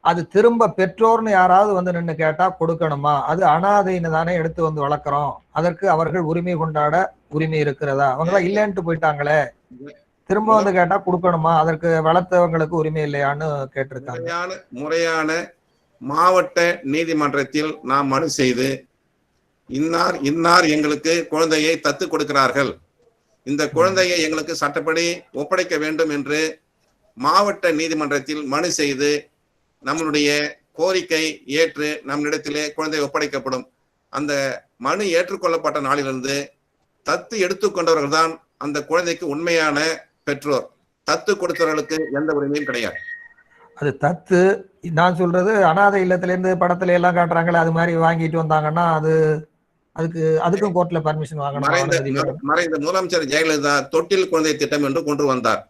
அது திரும்ப பெற்றோர்னு யாராவது வந்து நின்று கேட்டா கொடுக்கணுமா? அது அனாதைன்னு தானே எடுத்து வந்து வளர்க்குறோம், அதற்கு அவர்கள் உரிமை கொண்டாட உரிமை இருக்கிறதா? அவங்களாம் இல்லைன்ட்டு போயிட்டாங்களே, திரும்ப வந்து கேட்டா கொடுக்கணுமா? அதற்கு வளர்த்தவங்களுக்கு உரிமை இல்லையான்னு கேட்டிருக்காங்க.
முறையான மாவட்ட நீதிமன்றத்தில் நாம் மனு செய்து இன்னார் எங்களுக்கு குழந்தையை தத்து கொடுக்கிறார்கள், இந்த குழந்தையை எங்களுக்கு சட்டப்படி ஒப்படைக்க வேண்டும் என்று மாவட்ட நீதிமன்றத்தில் மனு செய்து நம்மளுடைய கோரிக்கை ஏற்று நம்மிடத்திலே குழந்தை ஒப்படைக்கப்படும். அந்த மனு ஏற்றுக்கொள்ளப்பட்ட நாளிலிருந்து தத்து எடுத்துக்கொண்டவர்கள் தான் அந்த குழந்தைக்கு உண்மையான பெற்றோர். தத்து கொடுத்தவர்களுக்கு எந்த உரிமையும் கிடையாது.
அது தத்து நான் சொல்றது அனாதை இல்லத்துல இருந்து படத்துல எல்லாம் காட்டுறாங்களே, அது மாதிரி வாங்கிட்டு வந்தாங்கன்னா அதுக்கும் கோர்ட்ல பர்மிஷன் வாங்கணும்.
மறைந்த முதலமைச்சர் ஜெயலலிதா தொட்டில் குழந்தை திட்டம் என்று கொண்டு வந்தார்.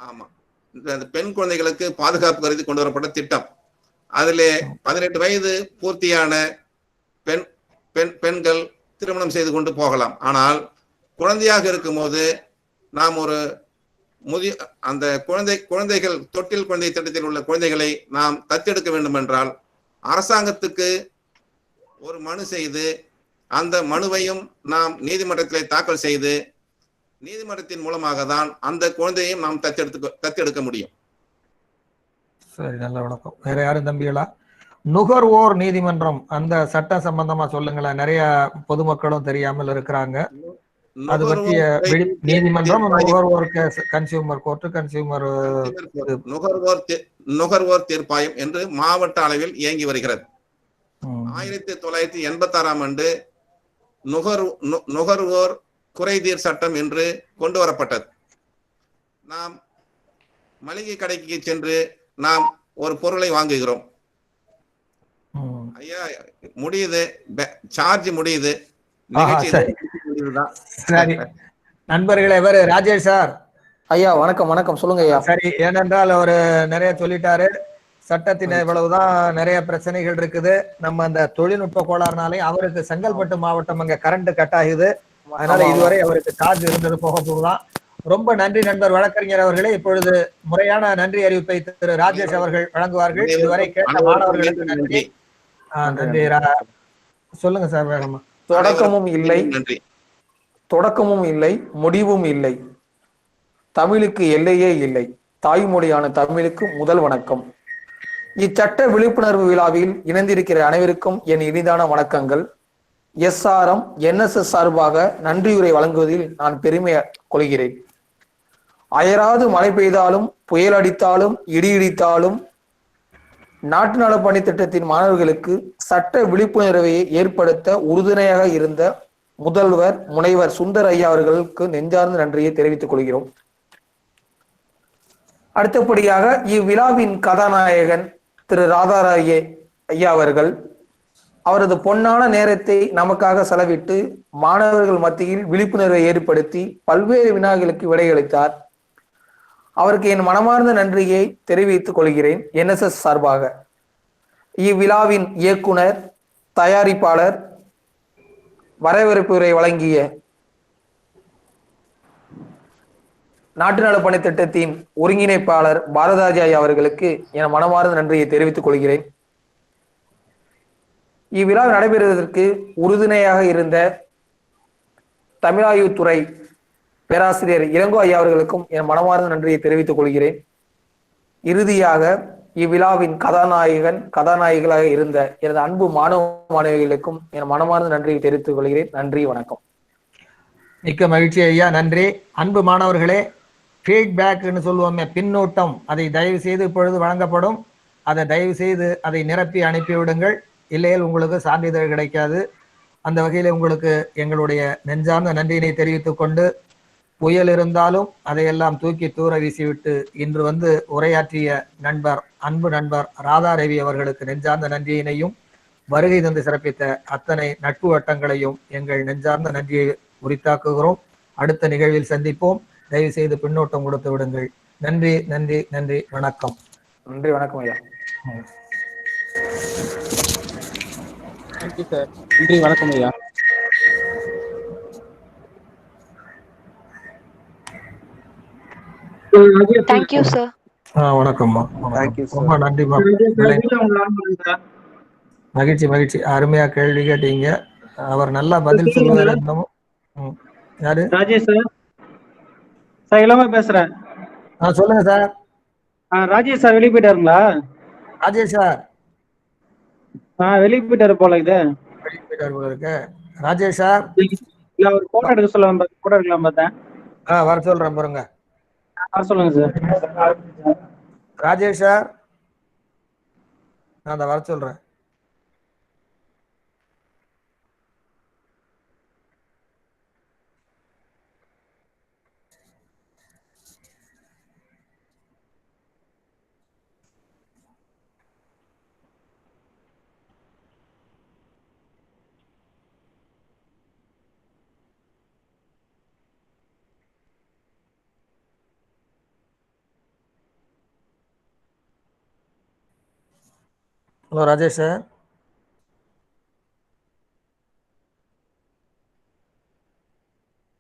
ஆமா, இந்த பெண் குழந்தைகளுக்கு பாதுகாப்பு கருதி கொண்டு வரப்பட்ட திட்டம். அதிலே 18 வயது பூர்த்தியான பெண்கள் திருமணம் செய்து கொண்டு போகலாம். ஆனால் குழந்தையாக இருக்கும் போது நாம் ஒரு அந்த குழந்தைகள் தொட்டில் குழந்தை திட்டத்தில் உள்ள குழந்தைகளை நாம் தத்தெடுக்க வேண்டும் என்றால் அரசாங்கத்துக்கு ஒரு மனு செய்து அந்த மனுவையும் நாம் நீதிமன்றத்திலே தாக்கல் செய்து நீதிமன்றத்தின் மூலமாக தான் அந்த குழந்தையையும் நாம் தத்தெடுக்க முடியும். சரி,
நல்ல வணக்கம். வேற யாரும் தம்பிகளா? நுகர்வோர் நீதிமன்றம் அந்த சட்டம் சம்பந்தமா சொல்லுங்களேன். நிறைய பொதுமக்களும் தெரியாமல் இருக்கிறாங்க. அது பற்றிய நீதிமன்றம் நுகர்வோர் கன்சியூமர் கோர்ட்,
நுகர்வோர் தீர்ப்பாயம் என்று மாவட்ட அளவில் இயங்கி வருகிறது. 1986ஆம் ஆண்டு நுகர்வோர் குறைதீர் சட்டம் என்று கொண்டு வரப்பட்டது. நாம் மளிகை கடைக்கு சென்று நாம் ஒரு பொருளை வாங்குகிறோம். ஐயா முடியுது, சார்ஜ் முடியுது,
சரி நண்பர்களே. வேறு ராஜேஷ் சார்.
ஐயா வணக்கம். சொல்லுங்க ஐயா.
சரி, ஏனென்றால் அவரு நிறைய சொல்லிட்டாரு. சட்டத்தின் இவ்வளவுதான், நிறைய பிரச்சனைகள் இருக்குது. நம்ம அந்த தொழில்நுட்ப கோளாறுனாலே அவருக்கு செங்கல்பட்டு மாவட்டம் அங்க கரண்ட் கட் ஆகுது. அதனால இதுவரை அவருக்கு சார்ஜ் இருந்தது போக போகுதான். ரொம்ப நன்றி நண்பர் வழக்கறிஞர் அவர்களே. இப்பொழுது முறையான நன்றி அறிவிப்பை திரு ராஜேஷ் அவர்கள் வழங்குவார்கள். இதுவரை கேட்ட மாணவர்களுக்கு நன்றி. நன்றி. சொல்லுங்க சார் வேகமா.
தொடக்கமும் இல்லை முடிவும் இல்லை, தமிழுக்கு எல்லையே இல்லை, தாய்மொழியான தமிழுக்கு முதல் வணக்கம். இச்சட்ட விழிப்புணர்வு விழாவில் இணைந்திருக்கிற அனைவருக்கும் என் இனிதான வணக்கங்கள். SRM NSS சார்பாக நன்றியுரை வழங்குவதில் நான் பெருமை கொள்கிறேன். அயராது மழை பெய்தாலும் புயல் அடித்தாலும் இடி இடித்தாலும் நாட்டு நல பணி திட்டத்தின் மாணவர்களுக்கு சட்ட விழிப்புணர்வை ஏற்படுத்த உறுதுணையாக இருந்த முதல்வர் முனைவர் சுந்தர் ஐயா அவர்களுக்கு நெஞ்சார்ந்த நன்றியை தெரிவித்துக் கொள்கிறோம். அடுத்தபடியாக இவ்விழாவின் கதாநாயகன் திரு ராதாராய ஐயா அவர்கள் அவரது பொன்னான நேரத்தை நமக்காக செலவிட்டு மாணவர்கள் மத்தியில் விழிப்புணர்வை ஏற்படுத்தி பல்வேறு வினாக்களுக்கு விடையளித்தார். அவருக்கு என் மனமார்ந்த நன்றியை தெரிவித்துக் கொள்கிறேன் NSS சார்பாக. இவ்விழாவின் இயக்குனர், தயாரிப்பாளர், வரவேற்பு உரை வழங்கிய நாட்டு நல பணி திட்டத்தின் ஒருங்கிணைப்பாளர் பாரதாஜாய் அவர்களுக்கு என் மனமார்ந்த நன்றியை தெரிவித்துக் கொள்கிறேன். இவ்விழா நடைபெறுவதற்கு உறுதுணையாக இருந்த தமிழாய்வுத்துறை பேராசிரியர் இளங்கோ ஐயா அவர்களுக்கும் என் மனமார்ந்த நன்றியை தெரிவித்துக் கொள்கிறேன். இறுதியாக இவ்விழாவின் கதாநாயகிகளாக இருந்த எனது அன்பு மாணவ மாணவிகளுக்கும் என் மனமார்ந்த நன்றியை தெரிவித்துக் கொள்கிறேன். நன்றி, வணக்கம்.
மிக்க மகிழ்ச்சி ஐயா, நன்றி. அன்பு மாணவர்களே, ஃபீட்பேக்னு சொல்லுவோமே, பின்னூட்டம், அதை தயவு செய்து இப்பொழுது வழங்கப்படும். அதை தயவு செய்து அதை நிரப்பி அனுப்பிவிடுங்கள். இல்லையில் உங்களுக்கு சான்றிதழ் கிடைக்காது. அந்த வகையில் உங்களுக்கு எங்களுடைய நெஞ்சார்ந்த நன்றியினை தெரிவித்துக் கொண்டு, புயல் இருந்தாலும் அதையெல்லாம் தூக்கி தூர வீசிவிட்டு இன்று வந்து உரையாற்றிய அன்பு நண்பர் ராதா ரவி அவர்களுக்கு நெஞ்சார்ந்த நன்றியினையும், வருகை தந்து சிறப்பித்த அத்தனை நட்பு வட்டங்களையும் எங்கள் நெஞ்சார்ந்த நன்றியை உரித்தாக்குகிறோம். அடுத்த நிகழ்வில் சந்திப்போம். தயவு செய்து பின்னோட்டம் கொடுத்து விடுங்கள். நன்றி, நன்றி, நன்றி. வணக்கம்.
நன்றி, வணக்கம் ஐயா.
Thank you sir. நன்றி, வணக்கம் ஐயா.
Thank you sir.
வணக்கம்மா.
Thank you sir.
ரொம்ப நன்றிம்மா. மகிழ்ச்சி மகிழ்ச்சி. அருமையா கேள்வி கேட்டீங்க. அவர் நல்லா பதில் சொல்லுவார். என்னமோ யாரு?
ராஜேஷ் சார். சார் இளமை பேசுறேன்.
சொல்லுங்க சார்.
ராஜேஷ் சார் வெளியே போயிட்டாருங்களா?
ராஜேஷ் சார்
வெளியே போயிட்டாரு போல. இது
வெளியே போயிட்டாரு போல இருக்கு. ராஜேஷ் சார்
இல்ல, ஒரு போட்டோ எடுக்க சொல்ல போட்டோ எடுக்கலாம் பார்த்தேன்.
வர சொல்றேன் பாருங்க.
சொல்லுங்க சார்.
ராஜேஷ் சார், நான் வர சொல்றேன். Hello Rajesh sir.